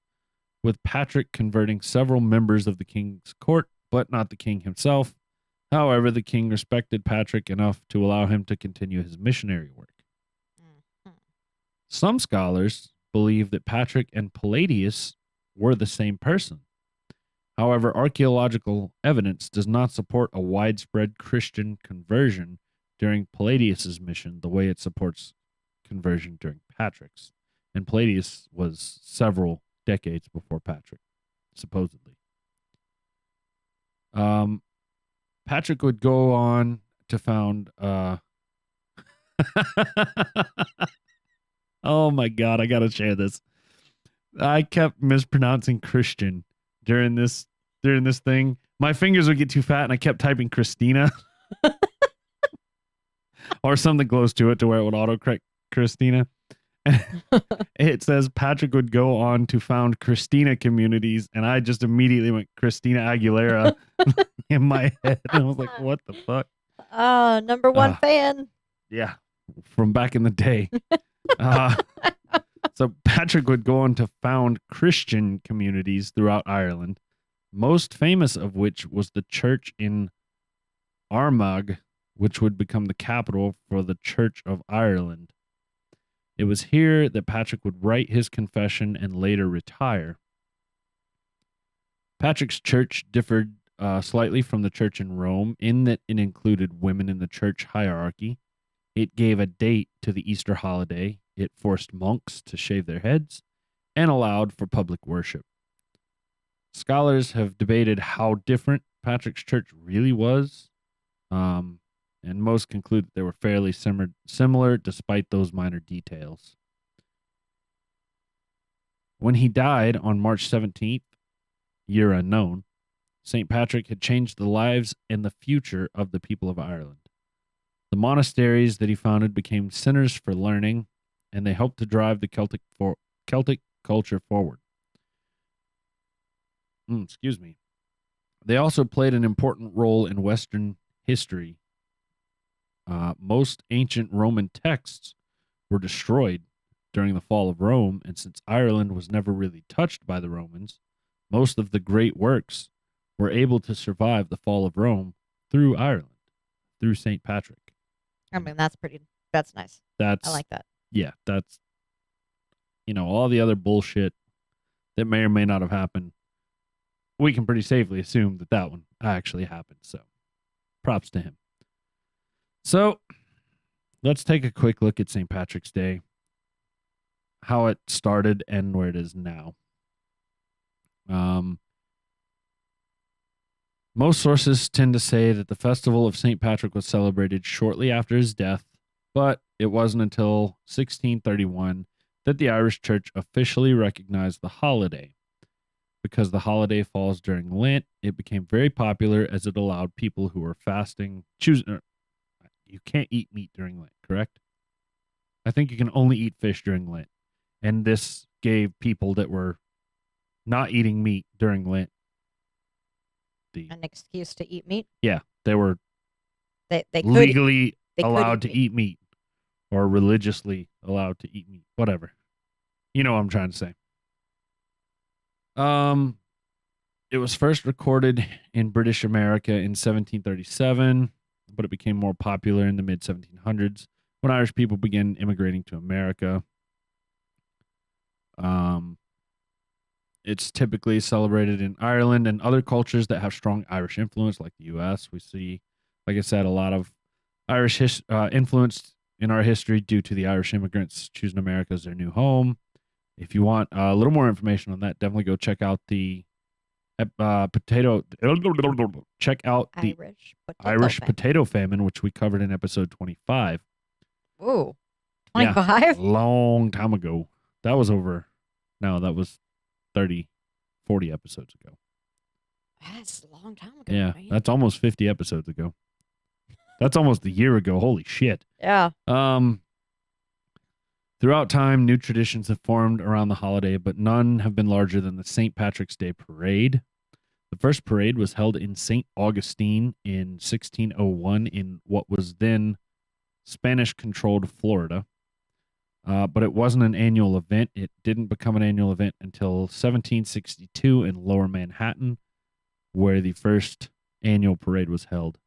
with Patrick converting several members of the king's court, but not the king himself. However, the king respected Patrick enough to allow him to continue his missionary work. Mm-hmm. Some scholars believe that Patrick and Palladius were the same person. However, archaeological evidence does not support a widespread Christian conversion during Palladius's mission the way it supports conversion during Patrick's. And Palladius was several decades before Patrick, supposedly. Patrick would go on to found oh my god, I gotta share this. I kept mispronouncing Christian during this thing. My fingers would get too fat and I kept typing Christina. Or something close to it to where it would autocorrect Christina. It says Patrick would go on to found Christina communities, and I just immediately went Christina Aguilera in my head. I was like, what the fuck? Number one fan. Yeah, from back in the day. So Patrick would go on to found Christian communities throughout Ireland, most famous of which was the church in Armagh, which would become the capital for the Church of Ireland. It was here that Patrick would write his confession and later retire. Patrick's church differed slightly from the church in Rome in that it included women in the church hierarchy. It gave a date to the Easter holiday. It forced monks to shave their heads and allowed for public worship. Scholars have debated how different Patrick's church really was, and most conclude that they were fairly similar despite those minor details. When he died on March 17th, year unknown, St. Patrick had changed the lives and the future of the people of Ireland. The monasteries that he founded became centers for learning, and they helped to drive the Celtic culture forward. Excuse me. They also played an important role in Western history. Most ancient Roman texts were destroyed during the fall of Rome, and since Ireland was never really touched by the Romans, most of the great works were able to survive the fall of Rome through Ireland, through St. Patrick. I mean, that's nice. I like that. Yeah, that's, all the other bullshit that may or may not have happened. We can pretty safely assume that one actually happened. So props to him. So let's take a quick look at St. Patrick's Day, how it started and where it is now. Most sources tend to say that the festival of St. Patrick was celebrated shortly after his death, but it wasn't until 1631 that the Irish Church officially recognized the holiday. Because the holiday falls during Lent, it became very popular as it allowed people who were fasting you can't eat meat during Lent, correct? I think you can only eat fish during Lent. And this gave people that were not eating meat during Lent An excuse to eat meat. they were They could legally they could allowed to meat. eat meat or religiously allowed to eat meat, whatever. You know what I'm trying to say. It was first recorded in British America in 1737, but it became more popular in the mid 1700s when Irish people began immigrating to America. It's typically celebrated in Ireland and other cultures that have strong Irish influence, like the U.S. We see, like I said, a lot of Irish influence in our history due to the Irish immigrants choosing America as their new home. If you want a little more information on that, definitely go check out the Check out the Irish potato famine, which we covered in episode 25. Ooh, Yeah. 25? Long time ago. That was 30, 40 episodes ago. That's a long time ago. Yeah, man. that's almost 50 episodes ago. That's almost a year ago. Holy shit. Yeah. Throughout time, new traditions have formed around the holiday, but none have been larger than the St. Patrick's Day Parade. The first parade was held in St. Augustine in 1601 in what was then Spanish-controlled Florida. But it wasn't an annual event. It didn't become an annual event until 1762 in Lower Manhattan, where the first annual parade was held.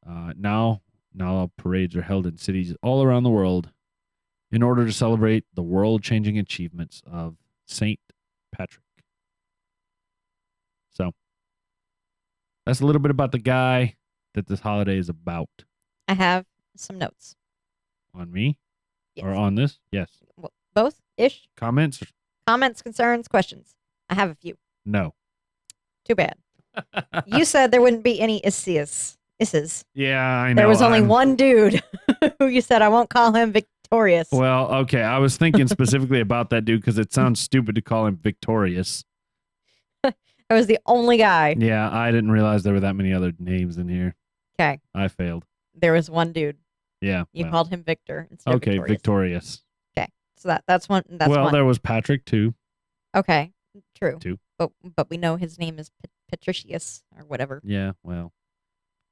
Now parades are held in cities all around the world in order to celebrate the world-changing achievements of St. Patrick. So that's a little bit about the guy that this holiday is about. I have some notes. On me? Yes. Or on this? Yes. Well, both-ish. Comments? Comments, concerns, questions. I have a few. No. Too bad. You said there wouldn't be any isses. Yeah, I know. There was only one dude who you said I won't call him Victorious. Well, okay. I was thinking specifically about that dude because it sounds stupid to call him Victorious. I was the only guy. Yeah, I didn't realize there were that many other names in here. Okay. I failed. There was one dude. Yeah. You called him Victor instead of Victorious. Victorious. Okay. So that's one. That's well, one. there was Patrick too. Okay. True. Two. But we know his name is Patricius or whatever. Yeah, well.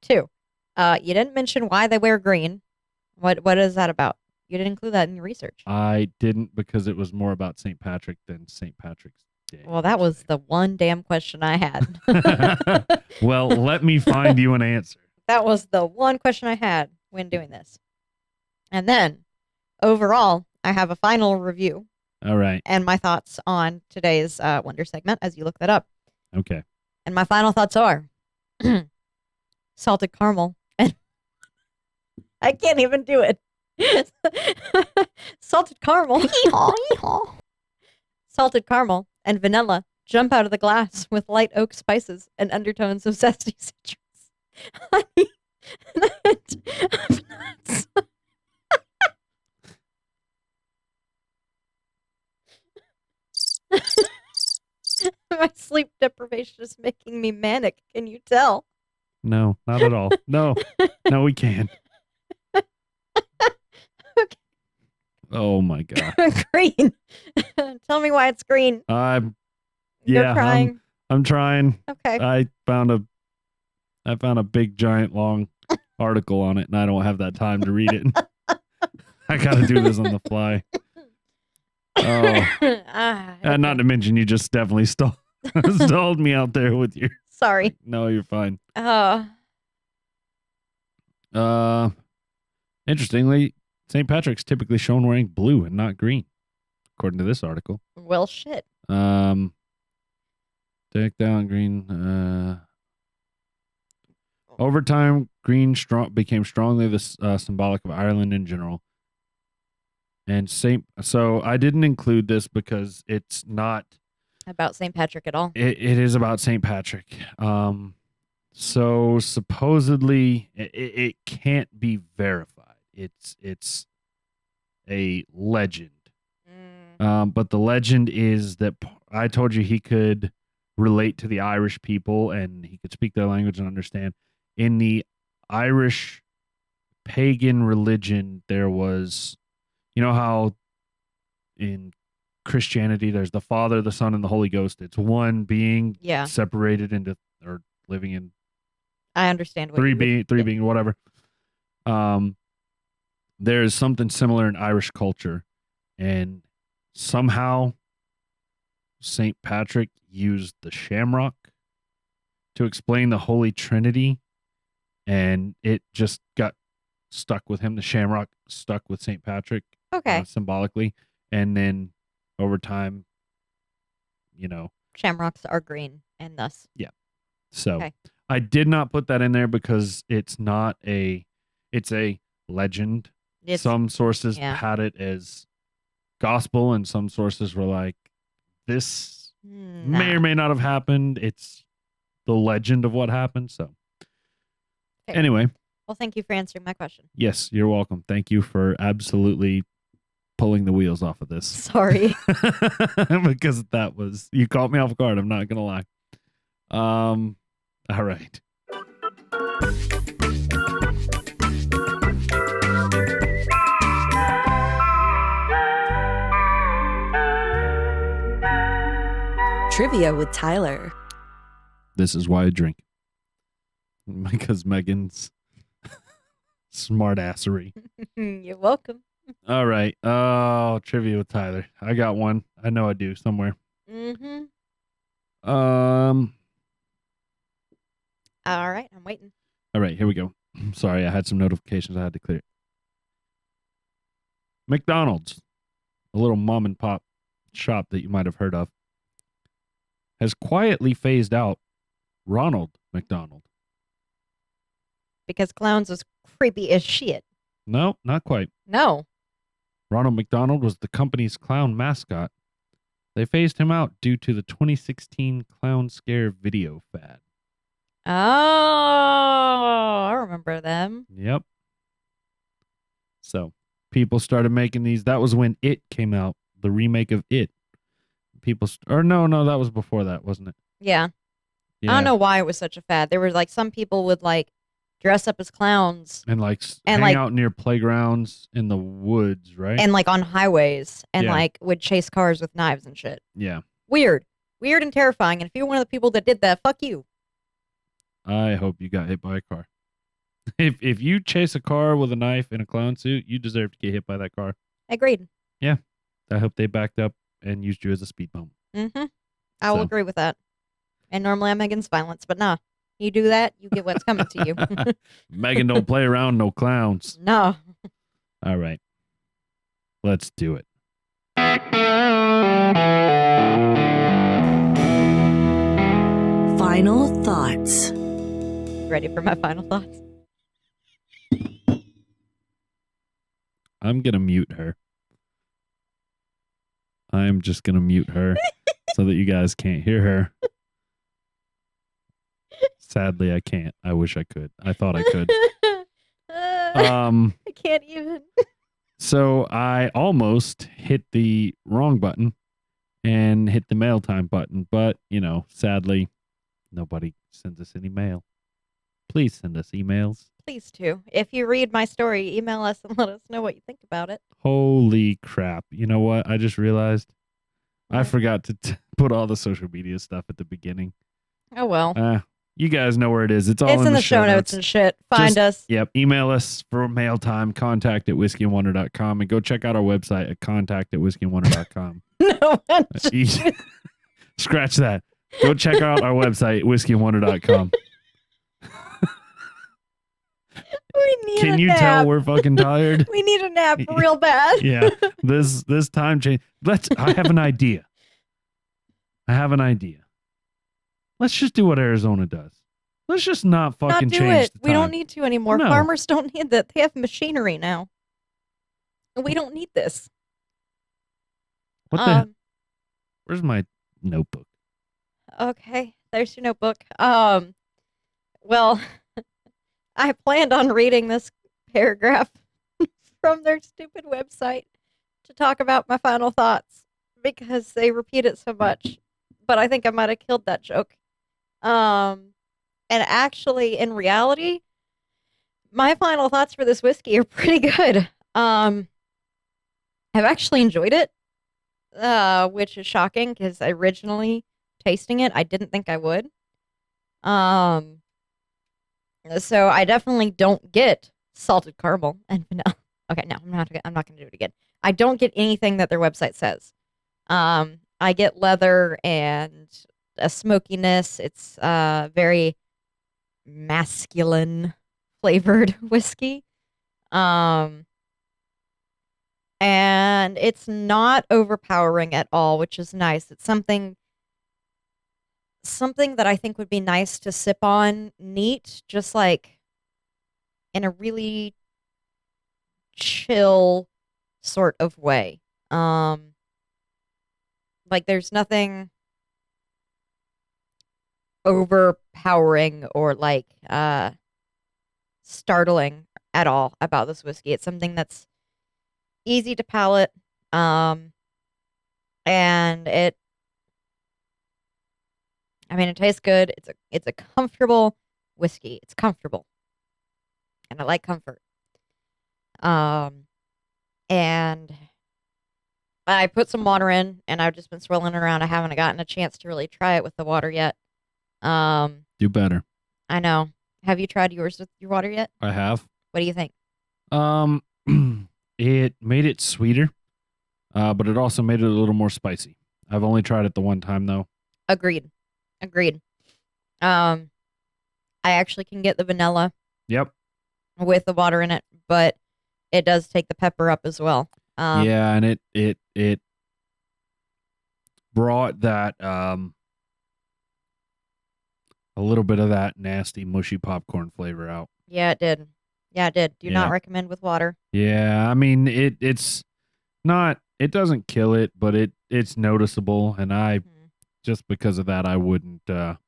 2. You didn't mention why they wear green. What is that about? You didn't include that in your research. I didn't because it was more about St. Patrick than St. Patrick's Day. Well, that was the one damn question I had. Well, let me find you an answer. That was the one question I had when doing this. And then, overall, I have a final review. All right. And my thoughts on today's Wonder segment as you look that up. Okay. And my final thoughts are salted caramel. And I can't even do it. Salted caramel. Salted caramel and vanilla jump out of the glass with light oak spices and undertones of zesty citrus. Honey and nuts. My sleep deprivation is making me manic. Can you tell? No, not at all. No, we can't. Okay. Oh my God. Green. Tell me why it's green. You're crying. I'm trying. Okay. I found a big giant long article on it, and I don't have that time to read it. I got to do this on the fly. Oh, and not to mention you just definitely stalled me out there with your. Sorry. No, you're fine. Interestingly, St. Patrick's typically shown wearing blue and not green, according to this article. Well, shit. Decked out in green. Over time, green became strongly symbolic of Ireland in general. And so I didn't include this because it's not About St. Patrick at all. it is about St. Patrick. So supposedly it can't be verified. It's a legend. But the legend is that I told you he could relate to the Irish people and he could speak their language and understand. In the Irish pagan religion, there was, you know how in Christianity there's the Father, the Son, and the Holy Ghost. It's one being Yeah. separated into or living in I understand what three you being whatever. There's something similar in Irish culture, and somehow St. Patrick used the shamrock to explain the Holy Trinity, and it just got stuck with him. The shamrock stuck with St. Patrick, Okay. symbolically, and then over time, Shamrocks are green, and thus. So Okay. I did not put that in there because it's a legend. Some sources had it as gospel, and some sources were like, this may or may not have happened. It's the legend of what happened. So Okay. anyway, Well, thank you for answering my question. yes, you're welcome. Thank you for absolutely pulling the wheels off of this. Sorry. Because you caught me off guard. I'm not going to lie. All right. Trivia with Tyler. This is why I drink. Because Megan's smartassery. You're welcome. All right. Oh, trivia with Tyler. I got one. I know I do somewhere. Mm-hmm. All right, I'm waiting. right, here we go. Sorry, I had some notifications I had to clear. McDonald's, a little mom and pop shop that you might have heard of, has quietly phased out Ronald McDonald. Because clowns was creepy as shit. No, not quite. No. Ronald McDonald was the company's clown mascot. They phased him out due to the 2016 clown scare video fad. Oh, I remember them. Yep. So people started making these. That was when It came out, the remake of It. No, that was before that, wasn't it? Yeah. I don't know why it was such a fad. There were like some people would like dress up as clowns And hang out near playgrounds in the woods, right? and like on highways and Yeah. like would chase cars with knives and shit. Yeah. Weird and terrifying. And if you're one of the people that did that, fuck you. I hope you got hit by a car. If you chase a car with a knife in a clown suit, you deserve to get hit by that car. Agreed. I hope they backed up and used you as a speed bump. Mm-hmm. I will So. agree with that. And normally I'm against violence, but nah. You do that, you get what's coming to you. Megan, don't play around, no clowns. No. All right. Let's do it. Final thoughts. Ready for my final thoughts? I'm going to mute her. I'm just going to mute her so that you guys can't hear her. Sadly, I can't. I wish I could. I thought I could. I can't even. So I almost hit the wrong button and hit the mail time button. But, sadly, nobody sends us any mail. Please send us emails. Please do. If you read my story, email us and let us know what you think about it. Holy crap. You know what? I just realized I What? forgot to put all the social media stuff at the beginning. Oh, well. You guys know where it is. It's all It's in the show notes and shit. Find us. Yep. Email us for mail time, contact@whiskeyandwonder.com, and go check out our website at contact@whiskeyandwonder.com. No one just- Scratch that. Go check out our website, whiskeyandwonder.com. We need Can a you nap. tell we're fucking tired? We need a nap real bad. Yeah. This time change. I have an idea. Let's just do what Arizona does. Let's just not fucking Not do change it. the time. We don't need to anymore. No. Farmers don't need that. They have machinery now. And we don't need this. What the? Where's my notebook? Okay, there's your notebook. Well, I planned on reading this paragraph from their stupid website to talk about my final thoughts because they repeat it so much. But I think I might have killed that joke. And actually, in reality, my final thoughts for this whiskey are pretty good. I've actually enjoyed it, which is shocking because originally tasting it, I didn't think I would. So I definitely don't get salted caramel and vanilla. Okay, no, I'm not going to do it again. I don't get anything that their website says. I get leather and a smokiness. It's very masculine flavored whiskey. And it's not overpowering at all, which is nice. It's something that I think would be nice to sip on neat, just like in a really chill sort of way. Like there's nothing overpowering or like startling at all about this whiskey. It's something that's easy to palate. And it tastes good. It's a comfortable whiskey. It's comfortable. And I like comfort. And I put some water in and I've just been swirling it around. I haven't gotten a chance to really try it with the water yet. Do better. I know. Have you tried yours with your water yet? I have. What do you think? It made it sweeter, but it also made it a little more spicy. I've only tried it the one time though. Agreed. I actually can get the vanilla Yep. with the water in it, but it does take the pepper up as well. Yeah, and it brought that a little bit of that nasty mushy popcorn flavor out. Yeah, it did. Do Yeah. not recommend with water. Yeah, I mean it's not, it doesn't kill it, but it's noticeable, and I just because of that I wouldn't I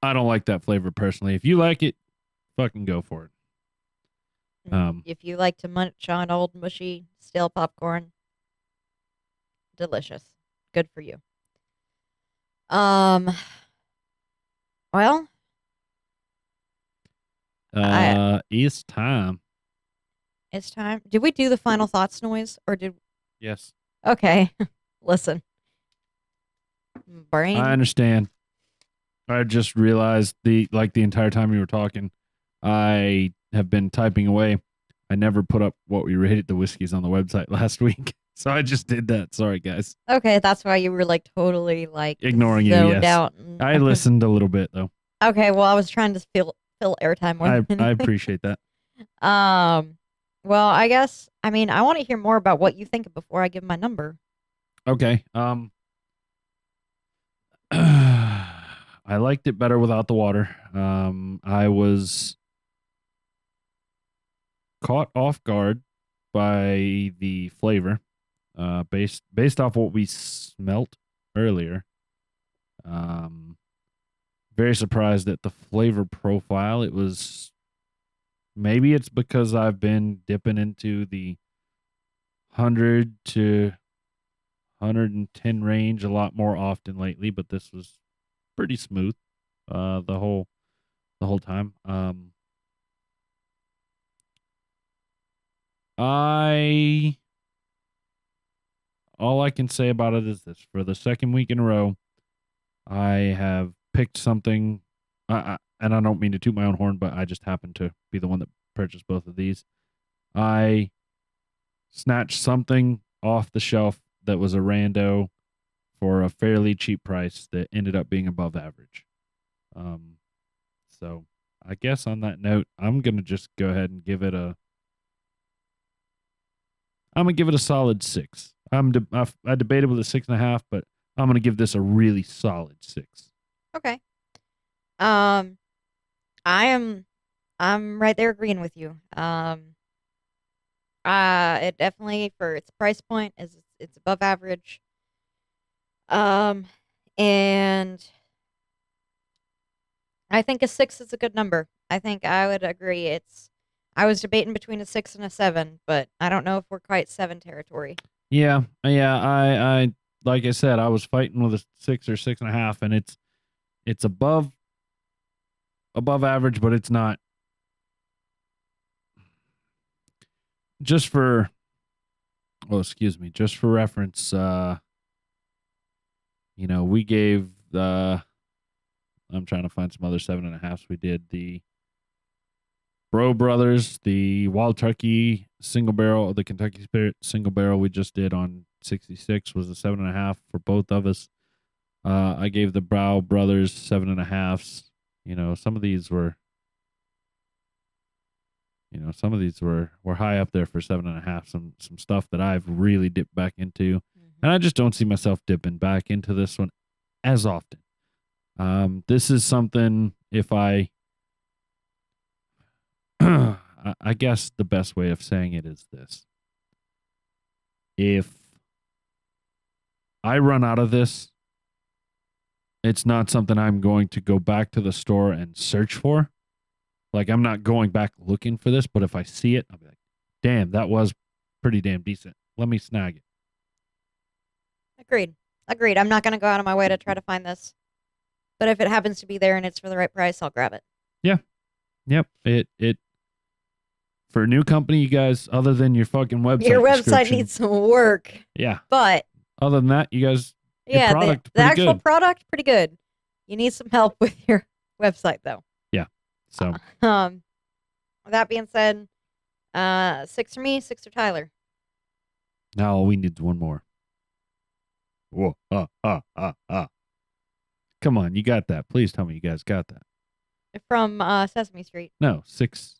don't like that flavor personally. If you like it, fucking go for it. If you like to munch on old mushy stale popcorn, delicious. Good for you. Well, It's time. it's time. Did we do the final thoughts noise or did Yes. Okay. Listen. Brain. I understand. I just realized the entire time you were talking, I have been typing away. I never put up what we rated the whiskeys on the website last week. So I just did that. Sorry, guys. Okay, that's why you were like totally like Ignoring you, zoned yes. out. I listened a little bit though. Okay, well I was trying to fill airtime with I appreciate that. Well, I guess I want to hear more about what you think before I give my number. Okay. I liked it better without the water. I was caught off guard by the flavor, based off what we smelt earlier. Very surprised at the flavor profile. It was, maybe it's because I've been dipping into the 100 to 110 range a lot more often lately, but this was pretty smooth the whole time. All I can say about it is this: for the second week in a row, I have picked something, and I don't mean to toot my own horn, but I just happened to be the one that purchased both of these. I snatched something off the shelf that was a rando for a fairly cheap price that ended up being above average. So I guess on that note, I'm gonna just go ahead and give it a solid 6. I debated with a 6.5, but I'm gonna give this a really solid 6. Okay. I'm right there agreeing with you. It definitely for its price point is it's above average. Um, and I think a 6 is a good number. I think I would agree. I was debating between a 6 and a 7, but I don't know if we're quite 7 territory. Yeah, yeah. I like I said, I was fighting with a 6 or 6.5, and it's above average, but it's not. Just for excuse me, just for reference, we gave I'm trying to find some other 7.5s. We did the Bro Brothers, the Wild Turkey single barrel, the Kentucky Spirit single barrel we just did on 66 was a 7.5 for both of us. I gave the Brow Brothers 7.5s. Some of these were, were high up there for 7.5. Some stuff that I've really dipped back into, and I just don't see myself dipping back into this one as often. This is something if I I guess the best way of saying it is this. If I run out of this, it's not something I'm going to go back to the store and search for. Like, I'm not going back looking for this, but if I see it, I'll be like, damn, that was pretty damn decent. Let me snag it. Agreed. I'm not going to go out of my way to try to find this. But if it happens to be there and it's for the right price, I'll grab it. Yeah. Yep. It for a new company, you guys, other than your fucking website. Your website needs some work. Yeah. But other than that, you guys, yeah, product, the actual good. Product, pretty good. You need some help with your website, though. Yeah. So, with that being said, 6 for me, 6 for Tyler. Now all we need is one more. Whoa, Come on, you got that. Please tell me you guys got that. From Sesame Street. No, 6.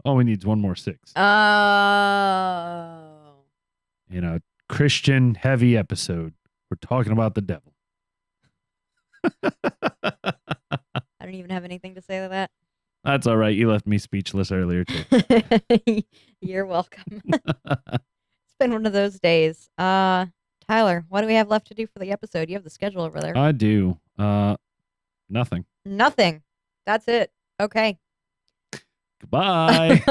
All we need is one more 6. Oh. Christian heavy episode. We're talking about the devil. I don't even have anything to say to that. That's all right. You left me speechless earlier, too. You're welcome. It's been one of those days. Tyler, what do we have left to do for the episode? You have the schedule over there. I do. Nothing. Nothing. That's it. Okay. Goodbye.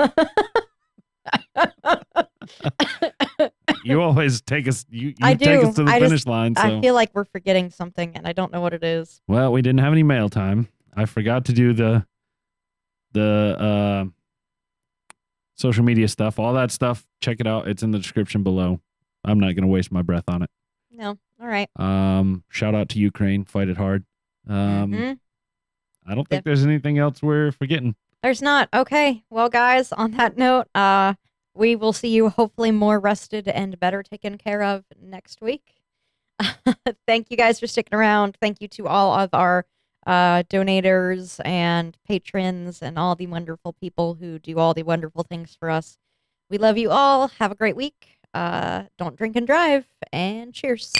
You always take us. You take us to the finish line. So. I feel like we're forgetting something, and I don't know what it is. Well, we didn't have any mail time. I forgot to do the social media stuff. All that stuff. Check it out. It's in the description below. I'm not going to waste my breath on it. No. All right. Shout out to Ukraine. Fight it hard. I don't think there's anything else we're forgetting. There's not. Okay. Well, guys, on that note, we will see you hopefully more rested and better taken care of next week. Thank you guys for sticking around. Thank you to all of our donators and patrons and all the wonderful people who do all the wonderful things for us. We love you all. Have a great week. Don't drink and drive, and cheers.